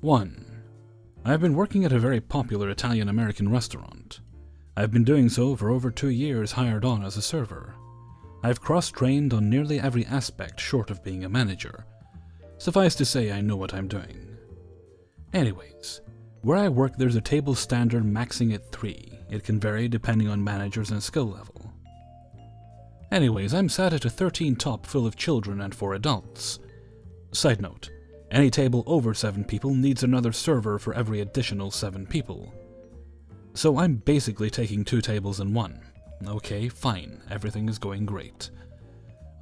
1. I've been working at a very popular Italian-American restaurant. I've been doing so for over 2 years, hired on as a server. I've cross-trained on nearly every aspect short of being a manager. Suffice to say, I know what I'm doing. Anyways, where I work there's a table standard maxing at 3. It can vary depending on managers and skill level. Anyways, I'm sat at a 13 top full of children and 4 adults. Side note, any table over 7 people needs another server for every additional 7 people. So I'm basically taking 2 tables in 1. Okay, fine, everything is going great.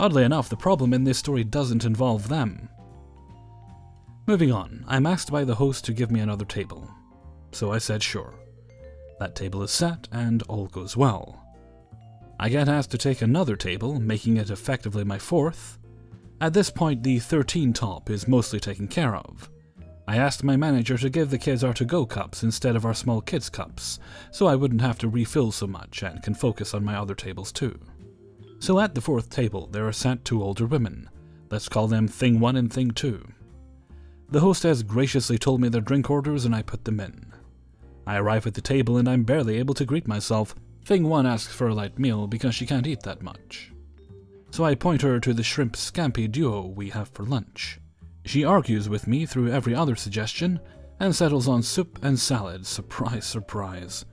Oddly enough, the problem in this story doesn't involve them. Moving on, I'm asked by the host to give me another table. So I said sure. That table is set, and all goes well. I get asked to take another table, making it effectively my 4th. At this point, the 13 top is mostly taken care of. I asked my manager to give the kids our to-go cups instead of our small kids cups, so I wouldn't have to refill so much and can focus on my other tables too. So at the 4th table, there are sat 2 older women. Let's call them Thing 1 and Thing 2. The host has graciously told me their drink orders and I put them in. I arrive at the table and I'm barely able to greet myself. Thing 1 asks for a light meal because she can't eat that much. So I point her to the shrimp scampi duo we have for lunch. She argues with me through every other suggestion and settles on soup and salad. Surprise, surprise.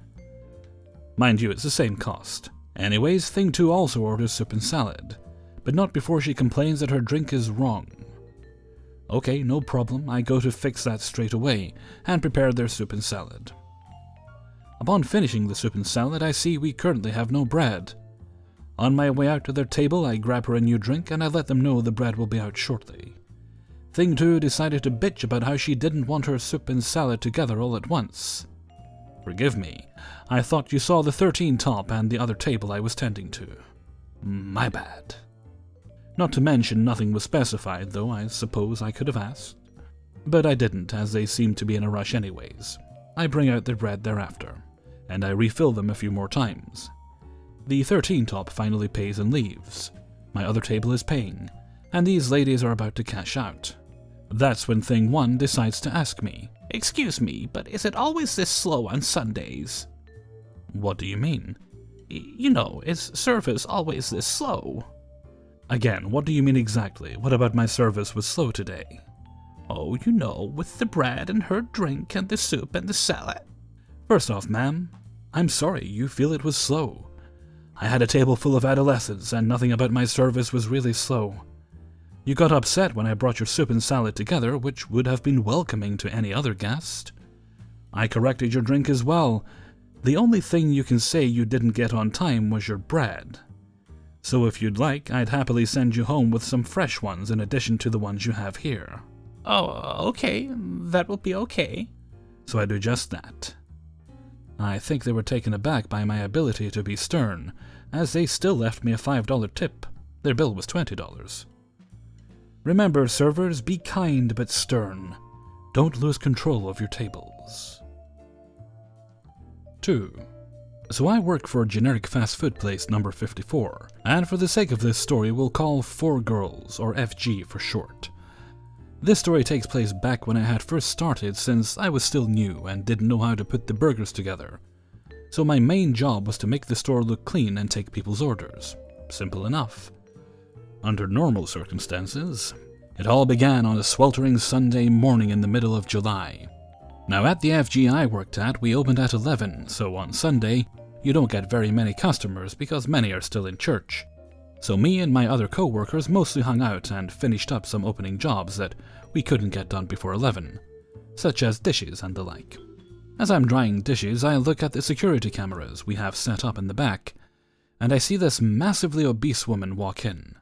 Mind you, it's the same cost. Anyways, Thing 2 also orders soup and salad, but not before she complains that her drink is wrong. Okay, no problem, I go to fix that straight away and prepare their soup and salad. Upon finishing the soup and salad, I see we currently have no bread. On my way out to their table, I grab her a new drink and I let them know the bread will be out shortly. Thing 2 decided to bitch about how she didn't want her soup and salad together all at once. Forgive me, I thought you saw the 13 top and the other table I was tending to. My bad. Not to mention nothing was specified, though I suppose I could have asked. But I didn't, as they seemed to be in a rush anyways. I bring out the bread thereafter, and I refill them a few more times. The 13 top finally pays and leaves. My other table is paying, and these ladies are about to cash out. That's when Thing 1 decides to ask me, "Excuse me, but is it always this slow on Sundays?" What do you mean? You know, is service always this slow? Again, what do you mean exactly? What about my service was slow today? Oh, you know, with the bread and her drink and the soup and the salad. First off, ma'am, I'm sorry you feel it was slow. I had a table full of adolescents and nothing about my service was really slow. You got upset when I brought your soup and salad together, which would have been welcoming to any other guest. I corrected your drink as well. The only thing you can say you didn't get on time was your bread. So if you'd like, I'd happily send you home with some fresh ones in addition to the ones you have here. Oh, okay, that will be okay. So I do just that. I think they were taken aback by my ability to be stern, as they still left me a $5 tip. Their bill was $20. Remember, servers, be kind but stern. Don't lose control of your tables. 2. So I work for a generic fast food place number 54, and for the sake of this story we'll call 4 Girls, or FG for short. This story takes place back when I had first started, since I was still new and didn't know how to put the burgers together. So my main job was to make the store look clean and take people's orders. Simple enough. Under normal circumstances, it all began on a sweltering Sunday morning in the middle of July. Now at the FG I worked at, we opened at 11, so on Sunday, you don't get very many customers because many are still in church. So me and my other co-workers mostly hung out and finished up some opening jobs that we couldn't get done before 11, such as dishes and the like. As I'm drying dishes, I look at the security cameras we have set up in the back, and I see this massively obese woman walk in.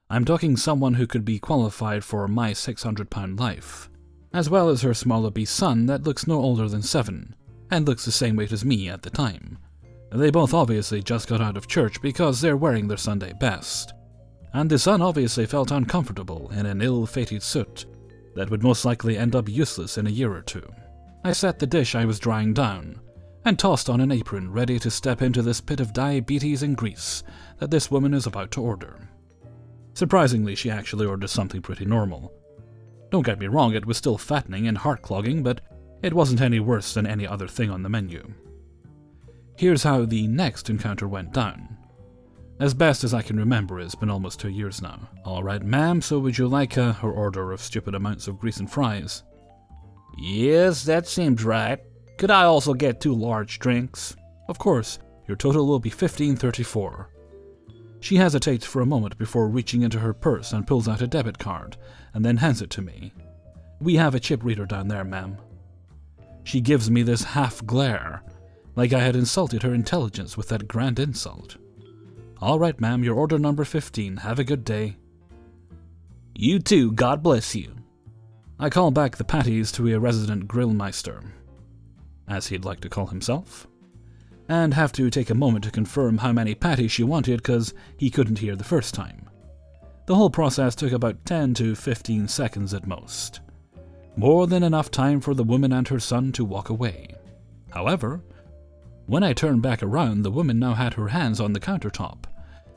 I'm talking someone who could be qualified for my 600-pound life, as well as her small obese son that looks no older than 7, and looks the same weight as me at the time. They both obviously just got out of church because they're wearing their Sunday best, and the son obviously felt uncomfortable in an ill-fated suit that would most likely end up useless in a year or 2. I set the dish I was drying down, and tossed on an apron ready to step into this pit of diabetes and grease that this woman is about to order. Surprisingly, she actually orders something pretty normal. Don't get me wrong, it was still fattening and heart-clogging, but it wasn't any worse than any other thing on the menu. Here's how the next encounter went down. As best as I can remember, it's been almost 2 years now. "Alright, ma'am, so would you like her order of stupid amounts of grease and fries?" Yes, that seems right. Could I also get 2 large drinks? "Of course, your total will be $15.34. She hesitates for a moment before reaching into her purse and pulls out a debit card, and then hands it to me. "We have a chip reader down there, ma'am." She gives me this half glare, like I had insulted her intelligence with that grand insult. "All right, ma'am, your order number 15. Have a good day." "You too, God bless you." I call back the patties to a resident grillmeister, as he'd like to call himself, and have to take a moment to confirm how many patties she wanted because he couldn't hear the first time. The whole process took about 10 to 15 seconds at most. More than enough time for the woman and her son to walk away. However, when I turned back around, the woman now had her hands on the countertop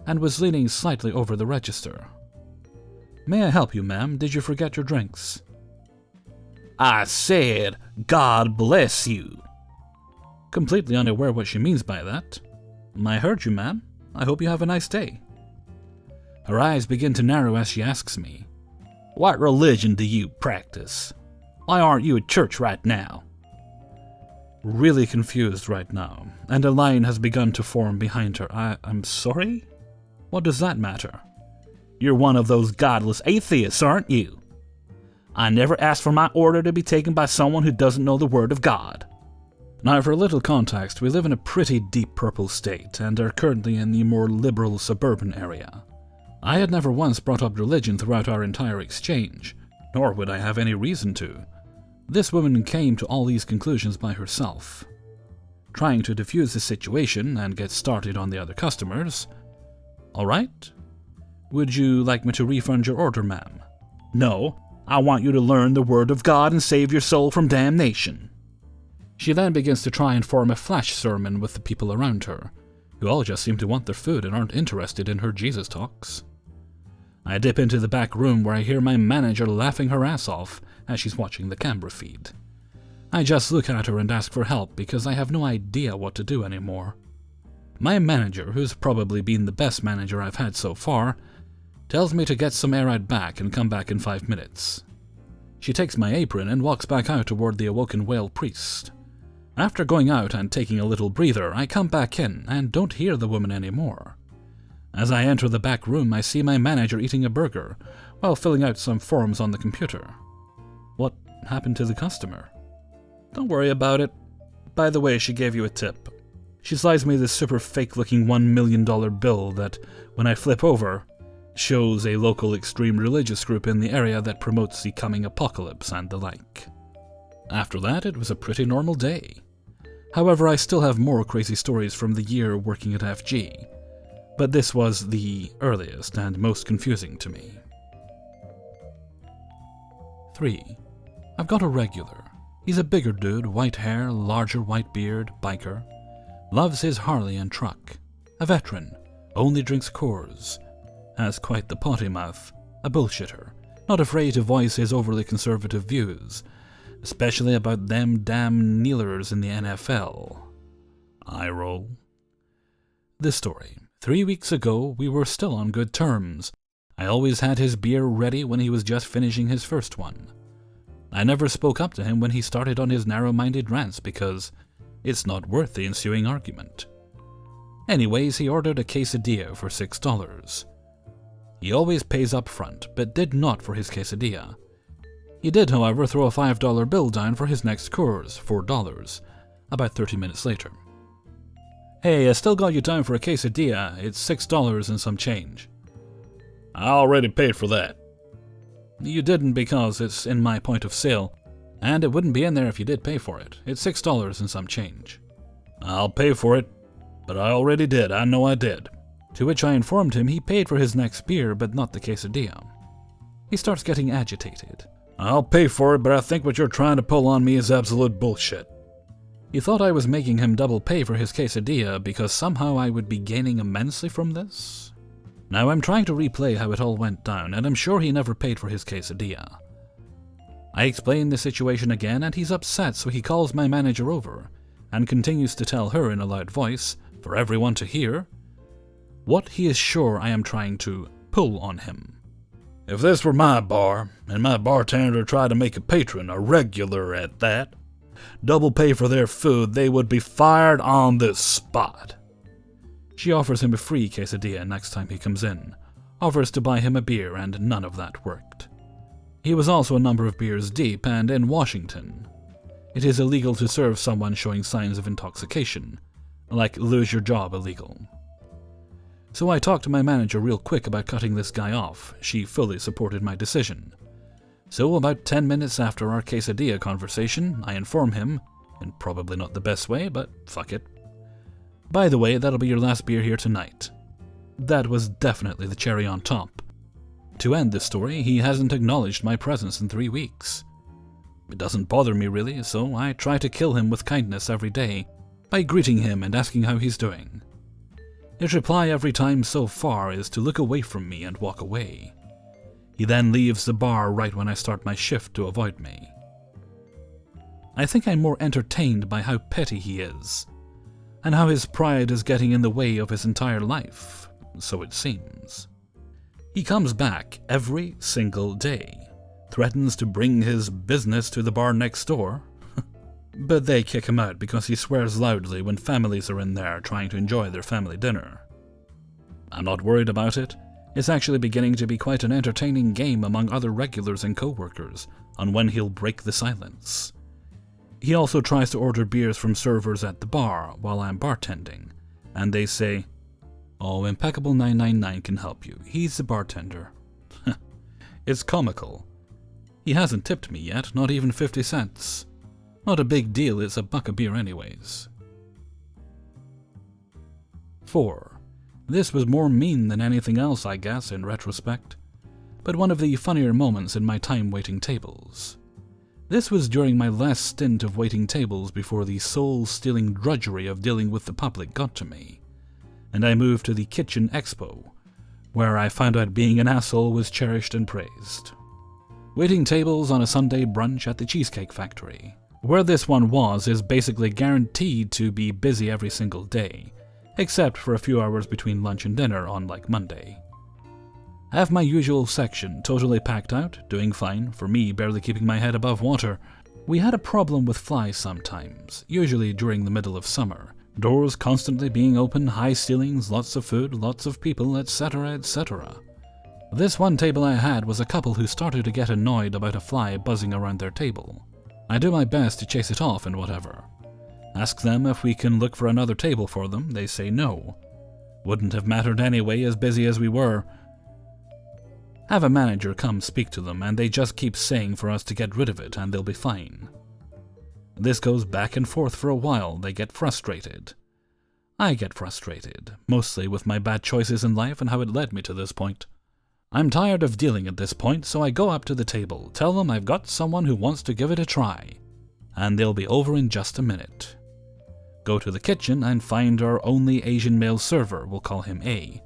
and was leaning slightly over the register. "May I help you, ma'am? Did you forget your drinks?" I said, God bless you. Completely unaware what she means by that. "I heard you, ma'am. I hope you have a nice day." Her eyes begin to narrow as she asks me, What religion do you practice? Why aren't you at church right now? Really confused right now, and a line has begun to form behind her. I'm sorry? What does that matter? You're one of those godless atheists, aren't you? I never asked for my order to be taken by someone who doesn't know the word of God. Now, for a little context, we live in a pretty deep purple state and are currently in the more liberal suburban area. I had never once brought up religion throughout our entire exchange, nor would I have any reason to. This woman came to all these conclusions by herself. Trying to defuse the situation and get started on the other customers. "All right. Would you like me to refund your order, ma'am?" No, I want you to learn the word of God and save your soul from damnation. She then begins to try and form a flash sermon with the people around her, who all just seem to want their food and aren't interested in her Jesus talks. I dip into the back room where I hear my manager laughing her ass off as she's watching the camera feed. I just look at her and ask for help because I have no idea what to do anymore. My manager, who's probably been the best manager I've had so far, tells me to get some air out back and come back in 5 minutes. She takes my apron and walks back out toward the awoken whale priest. After going out and taking a little breather, I come back in and don't hear the woman anymore. As I enter the back room, I see my manager eating a burger while filling out some forms on the computer. What happened to the customer? "Don't worry about it. By the way, she gave you a tip." She slides me this super fake-looking $1 million bill that, when I flip over, shows a local extreme religious group in the area that promotes the coming apocalypse and the like. After that, it was a pretty normal day. However, I still have more crazy stories from the year working at FG, but this was the earliest and most confusing to me. 3. I've got a regular. He's a bigger dude, white hair, larger white beard, biker. Loves his Harley and truck. A veteran. Only drinks Coors. Has quite the potty mouth. A bullshitter. Not afraid to voice his overly conservative views, especially about them damn kneelers in the NFL. Eye roll. This story. 3 weeks ago, we were still on good terms. I always had his beer ready when he was just finishing his first one. I never spoke up to him when he started on his narrow-minded rants because it's not worth the ensuing argument. Anyways, he ordered a quesadilla for $6. He always pays up front, but did not for his quesadilla. He did, however, throw a $5 bill down for his next Coors, $4, about 30 minutes later. "Hey, I still got you down for a quesadilla. It's $6 and some change." "I already paid for that." "You didn't because it's in my point of sale, and it wouldn't be in there if you did pay for it. It's $6 and some change." "I'll pay for it, but I already did. I know I did." To which I informed him he paid for his next beer, but not the quesadilla. He starts getting agitated. "I'll pay for it, but I think what you're trying to pull on me is absolute bullshit." He thought I was making him double pay for his quesadilla because somehow I would be gaining immensely from this. Now I'm trying to replay how it all went down, and I'm sure he never paid for his quesadilla. I explain the situation again and he's upset, so he calls my manager over and continues to tell her in a loud voice, for everyone to hear, what he is sure I am trying to pull on him. If this were my bar, and my bartender tried to make a patron a regular at that, double pay for their food, they would be fired on the spot. She offers him a free quesadilla next time he comes in, offers to buy him a beer, and none of that worked. He was also a number of beers deep, and in Washington, it is illegal to serve someone showing signs of intoxication, like lose your job illegal. So I talked to my manager real quick about cutting this guy off. She fully supported my decision. So about 10 minutes after our quesadilla conversation, I inform him, in probably not the best way, but fuck it. By the way, that'll be your last beer here tonight. That was definitely the cherry on top. To end the story, he hasn't acknowledged my presence in 3 weeks. It doesn't bother me really, so I try to kill him with kindness every day by greeting him and asking how he's doing. His reply every time so far is to look away from me and walk away. He then leaves the bar right when I start my shift to avoid me. I think I'm more entertained by how petty he is, and how his pride is getting in the way of his entire life, so it seems. He comes back every single day, threatens to bring his business to the bar next door, but they kick him out because he swears loudly when families are in there trying to enjoy their family dinner. I'm not worried about it. It's actually beginning to be quite an entertaining game among other regulars and co-workers on when he'll break the silence. He also tries to order beers from servers at the bar while I'm bartending, and they say, "Oh, Impeccable 999 can help you. He's the bartender." It's comical. He hasn't tipped me yet, not even 50 cents. Not a big deal, it's $1 a beer anyways. 4. This was more mean than anything else, I guess, in retrospect, but one of the funnier moments in my time waiting tables. This was during my last stint of waiting tables before the soul-stealing drudgery of dealing with the public got to me, and I moved to the Kitchen Expo, where I found out being an asshole was cherished and praised. Waiting tables on a Sunday brunch at the Cheesecake Factory. Where this one was is basically guaranteed to be busy every single day, except for a few hours between lunch and dinner on like Monday. I have my usual section totally packed out, doing fine, for me barely keeping my head above water. We had a problem with flies sometimes, usually during the middle of summer. Doors constantly being open, high ceilings, lots of food, lots of people, etc., etc. This one table I had was a couple who started to get annoyed about a fly buzzing around their table. I do my best to chase it off and whatever. Ask them if we can look for another table for them, they say no. Wouldn't have mattered anyway, as busy as we were. Have a manager come speak to them and they just keep saying for us to get rid of it and they'll be fine. This goes back and forth for a while, they get frustrated. I get frustrated, mostly with my bad choices in life and how it led me to this point. I'm tired of dealing at this point, so I go up to the table, tell them I've got someone who wants to give it a try, and they'll be over in just a minute. Go to the kitchen and find our only Asian male server, we'll call him A.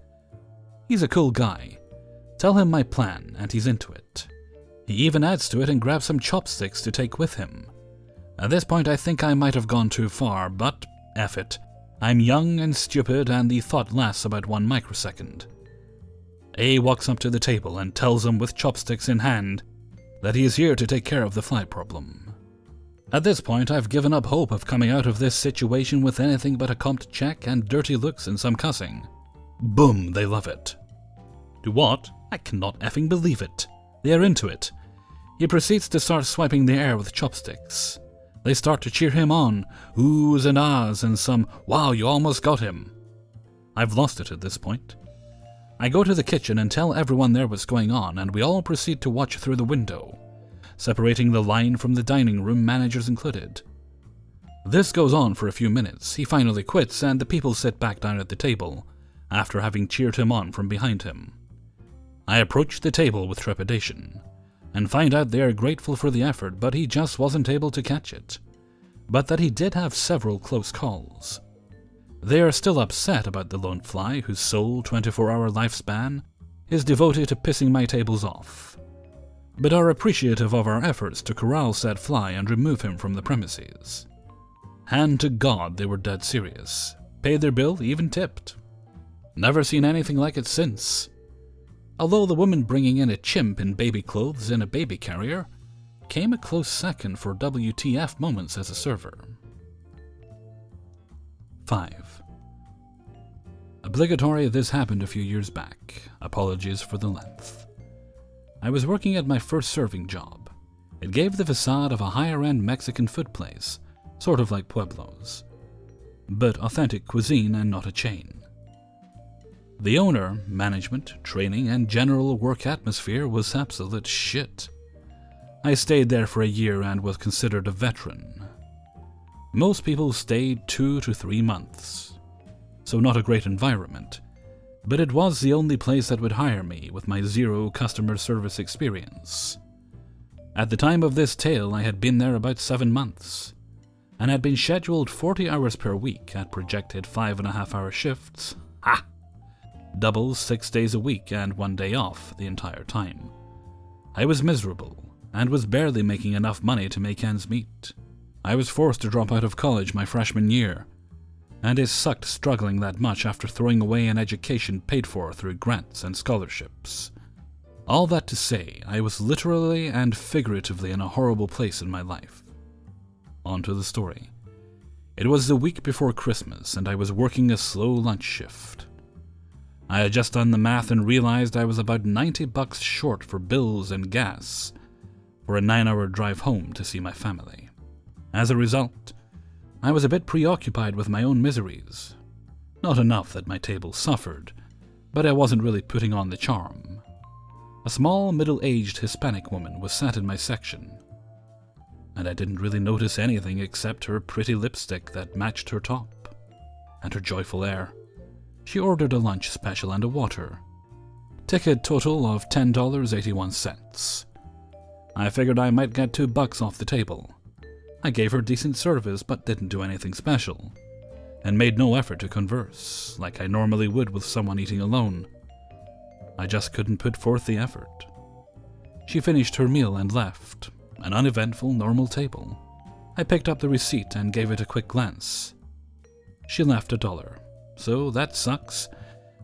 He's a cool guy. Tell him my plan, and he's into it. He even adds to it and grabs some chopsticks to take with him. At this point I think I might have gone too far, but F it. I'm young and stupid and the thought lasts about 1 microsecond. A walks up to the table and tells him with chopsticks in hand that he is here to take care of the fly problem. At this point I've given up hope of coming out of this situation with anything but a comped check and dirty looks and some cussing. Boom, they love it. Do what? I cannot effing believe it. They are into it. He proceeds to start swiping the air with chopsticks. They start to cheer him on, oohs and ahs and some, "Wow, you almost got him." I've lost it at this point. I go to the kitchen and tell everyone there what's going on, and we all proceed to watch through the window, separating the line from the dining room, managers included. This goes on for a few minutes. He finally quits, and the people sit back down at the table, after having cheered him on from behind him. I approach the table with trepidation, and find out they are grateful for the effort, but he just wasn't able to catch it, but that he did have several close calls. They are still upset about the lone fly whose sole 24-hour lifespan is devoted to pissing my tables off. but are appreciative of our efforts to corral said fly and remove him from the premises. Hand to God they were dead serious, paid their bill, even tipped. Never seen anything like it since. Although the woman bringing in a chimp in baby clothes in a baby carrier came a close second for WTF moments as a server. 5. Obligatory, this happened a few years back. Apologies for the length. I was working at my first serving job. It gave the facade of a higher-end Mexican food place, sort of like Pueblo's, but authentic cuisine and not a chain. The owner, management, training, and general work atmosphere was absolute shit. I stayed there for a year and was considered a veteran. Most people stayed 2 to 3 months, so not a great environment, but it was the only place that would hire me with my 0 customer service experience. At the time of this tale, I had been there about 7 months, and had been scheduled 40 hours per week at projected 5.5-hour shifts. Ha! Doubles 6 days a week and 1 day off the entire time. I was miserable, and was barely making enough money to make ends meet. I was forced to drop out of college my freshman year, and it sucked struggling that much after throwing away an education paid for through grants and scholarships. All that to say, I was literally and figuratively in a horrible place in my life. On to the story. It was the week before Christmas, and I was working a slow lunch shift. I had just done the math and realized I was about $90 short for bills and gas for a 9-hour drive home to see my family. As a result, I was a bit preoccupied with my own miseries. Not enough that my table suffered, but I wasn't really putting on the charm. A small, middle-aged Hispanic woman was sat in my section, and I didn't really notice anything except her pretty lipstick that matched her top, and her joyful air. She ordered a lunch special and a water. Ticket total of $10.81. I figured I might get $2 off the table. I gave her decent service but didn't do anything special, and made no effort to converse, like I normally would with someone eating alone. I just couldn't put forth the effort. She finished her meal and left, an uneventful, normal table. I picked up the receipt and gave it a quick glance. She left $1. So that sucks,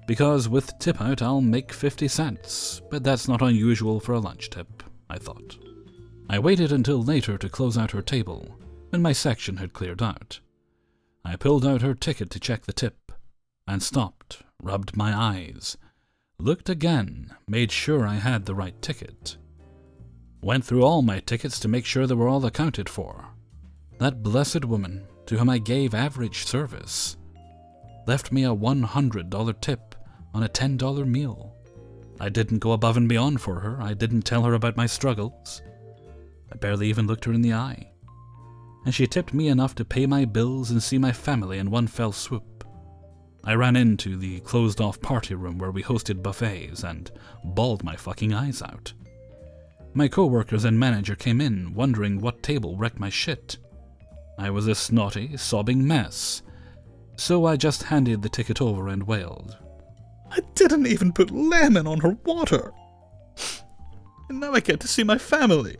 because with tip out I'll make 50 cents, but that's not unusual for a lunch tip, I thought. I waited until later to close out her table, when my section had cleared out. I pulled out her ticket to check the tip, and stopped, rubbed my eyes, looked again, made sure I had the right ticket. Went through all my tickets to make sure they were all accounted for. That blessed woman, to whom I gave average service, left me a $100 tip on a $10 meal. I didn't go above and beyond for her. I didn't tell her about my struggles. I barely even looked her in the eye. And she tipped me enough to pay my bills and see my family in one fell swoop. I ran into the closed-off party room where we hosted buffets and bawled my fucking eyes out. My co-workers and manager came in, wondering what table wrecked my shit. I was a snotty, sobbing mess, so I just handed the ticket over and wailed. I didn't even put lemon on her water. And now I get to see my family.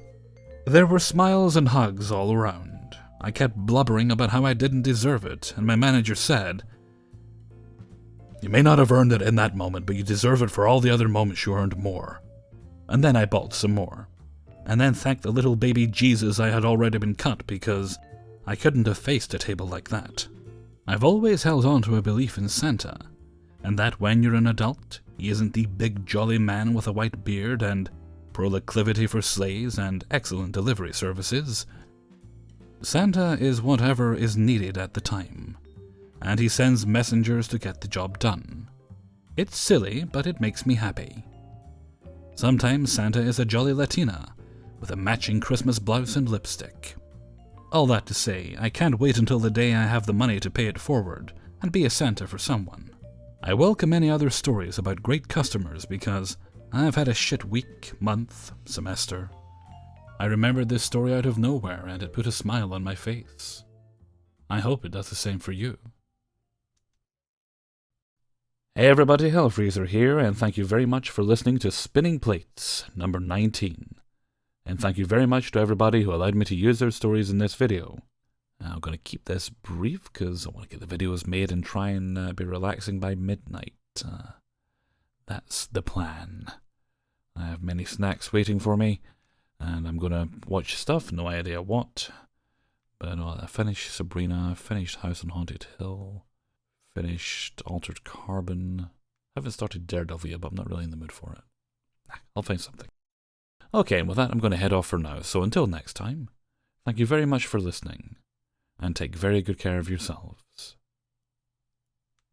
There were smiles and hugs all around. I kept blubbering about how I didn't deserve it, and my manager said, "You may not have earned it in that moment, but you deserve it for all the other moments you earned more." And then I bawled some more, and then thanked the little baby Jesus I had already been cut because I couldn't have faced a table like that. I've always held on to a belief in Santa, and that when you're an adult, he isn't the big jolly man with a white beard and proclivity for sleighs and excellent delivery services. Santa is whatever is needed at the time, and he sends messengers to get the job done. It's silly, but it makes me happy. Sometimes Santa is a jolly Latina with a matching Christmas blouse and lipstick. All that to say, I can't wait until the day I have the money to pay it forward and be a Santa for someone. I welcome any other stories about great customers because I've had a shit week, month, semester. I remembered this story out of nowhere and it put a smile on my face. I hope it does the same for you. Hey everybody, Hellfreezer here, and thank you very much for listening to Spinning Plates, number 19. And thank you very much to everybody who allowed me to use their stories in this video. Now, I'm going to keep this brief because I want to get the videos made and try and be relaxing by midnight. That's the plan. I have many snacks waiting for me, and I'm going to watch stuff, no idea what. But I finished Sabrina, finished House on Haunted Hill, finished Altered Carbon. I haven't started Daredevil yet, but I'm not really in the mood for it. I'll find something. Okay, and with that, I'm going to head off for now. So until next time, thank you very much for listening, and take very good care of yourselves.